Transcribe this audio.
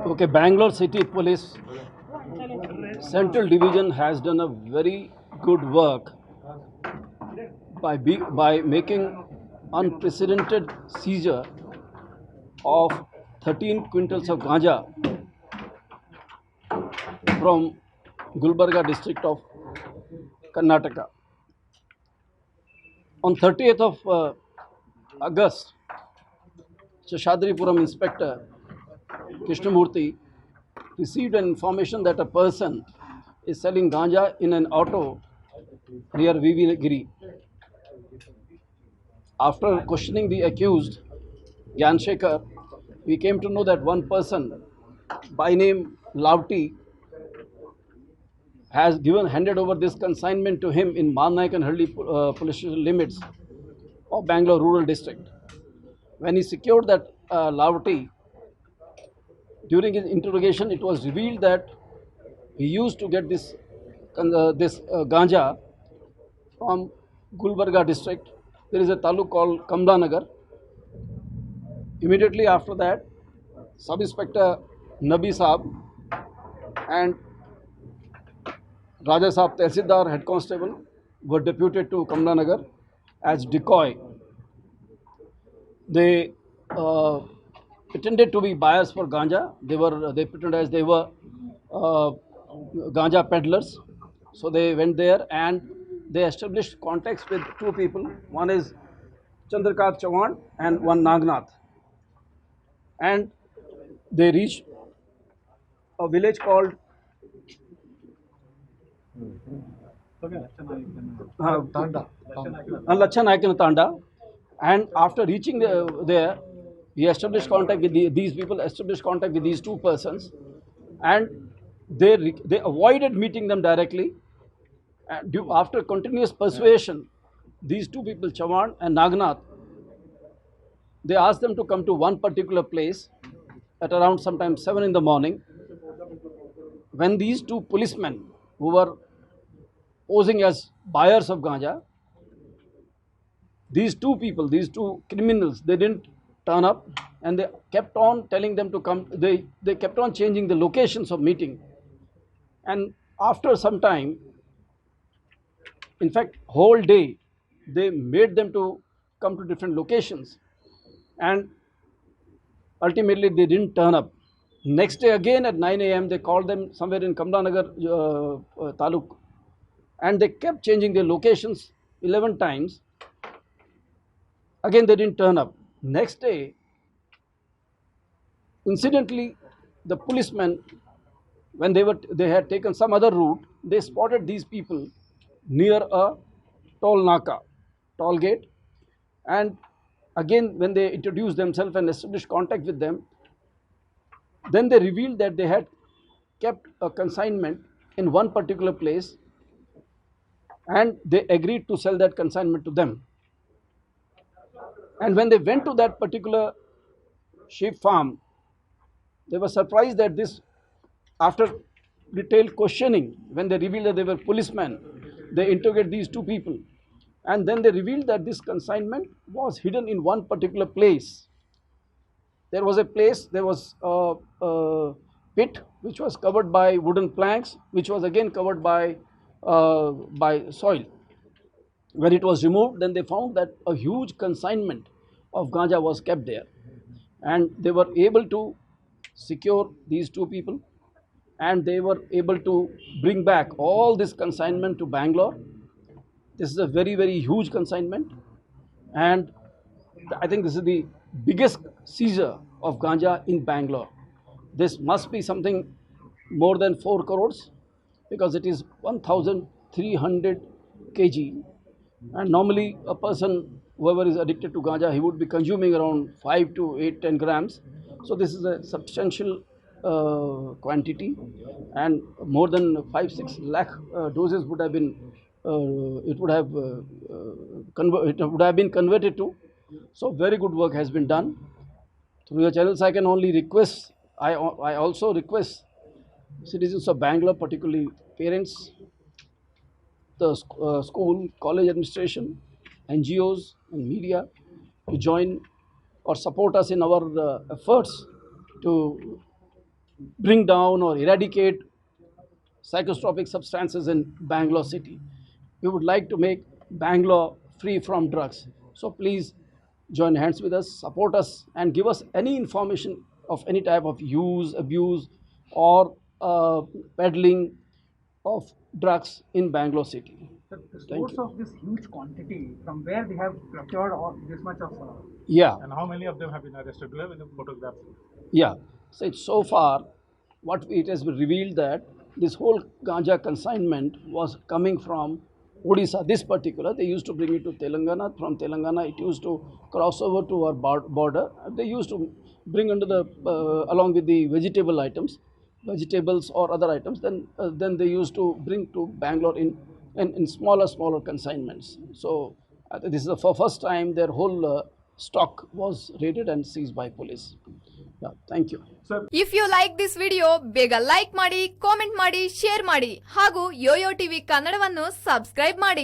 Okay, Bangalore City Police Central Division has done a very good work by making unprecedented seizure of 13 quintals of ganja from Gulbarga district of Karnataka. On 30th of August, Shashadripuram Inspector Krishnamurthy received an information that a person is selling ganja in an auto near VV Giri. After questioning the accused, Gyan Shekhar, we came to know that one person by name Lavti has handed over this consignment to him in Marnaik and Haldi police limits of Bangalore rural district. When he secured that Lavti, during his interrogation, it was revealed that he used to get this ganja from Gulbarga district. There is a taluk called Kamlanagar. Immediately after that, Sub Inspector Nabi Saab and Raja Saab Tehsildar Head Constable were deputed to Kamlanagar as decoy. They pretended to be buyers for ganja. They pretended as they were uh, ganja peddlers. So they went there and they established contacts with two people. One is Chandrakant Chauhan and one Nagnath. And they reached a village called Lachanaikana Tanda. And after reaching there, he established contact with these people, established contact with these two persons, and they avoided meeting them directly. And after continuous persuasion, these two people, Chavan and Nagnath, they asked them to come to one particular place at around sometimes 7 in the morning. When these two policemen who were posing as buyers of ganja, these two people, these two criminals, they didn't turn up and they kept on telling them to come. They kept on changing the locations of meeting. And after some time, in fact, whole day, they made them to come to different locations. And ultimately, they didn't turn up. Next day, again at 9 a.m., they called them somewhere in Kamlanagar Taluk. And they kept changing their locations 11 times. Again, they didn't turn up. Next day, incidentally, the policemen, when they had taken some other route, they spotted these people near a toll naka, toll gate. And again, when they introduced themselves and established contact with them, then they revealed that they had kept a consignment in one particular place and they agreed to sell that consignment to them. And when they went to that particular sheep farm, they were surprised that this, after detailed questioning, when they revealed that they were policemen, they interrogated these two people. And then they revealed that this consignment was hidden in one particular place. There was a place, there was a pit which was covered by wooden planks, which was again covered by soil. When it was removed, then they found that a huge consignment of ganja was kept there. And they were able to secure these two people and they were able to bring back all this consignment to Bangalore. This is a very, very huge consignment. And I think this is the biggest seizure of ganja in Bangalore. This must be something more than 4 crores because it is 1,300 kg. And normally, a person, whoever is addicted to ganja, he would be consuming around 5 to 8, 10 grams. So, this is a substantial quantity, and more than 5, 6 lakh doses would have been, it would have it would have been converted to. So, very good work has been done. Through your channels, I can only request, I also request citizens of Bangalore, particularly parents, the school, college administration, NGOs, and media to join or support us in our efforts to bring down or eradicate psychotropic substances in Bangalore city. We would like to make Bangalore free from drugs. So please join hands with us, support us, and give us any information of any type of use, abuse, or peddling of drugs in Bangalore city. The Thank source you. of this huge quantity, from where they have procured all this much of Yeah. And how many of them have been arrested? Do you have any photographs? Yeah. So far, what it has been revealed that this whole ganja consignment was coming from Odisha. This particular, they used to bring it to Telangana. From Telangana, it used to cross over to our border. They used to bring under the along with the vegetable items, vegetables or other items. Then they used to bring to Bangalore in smaller consignments. So this is the first time their whole stock was raided and seized by police. Yeah, thank you. If you like this video ಬೇಗ like ಮಾಡಿ, comment ಮಾಡಿ, share ಮಾಡಿ ಹಾಗೂ Yoyo TV ಕನ್ನಡವನ್ನು subscribe ಮಾಡಿ.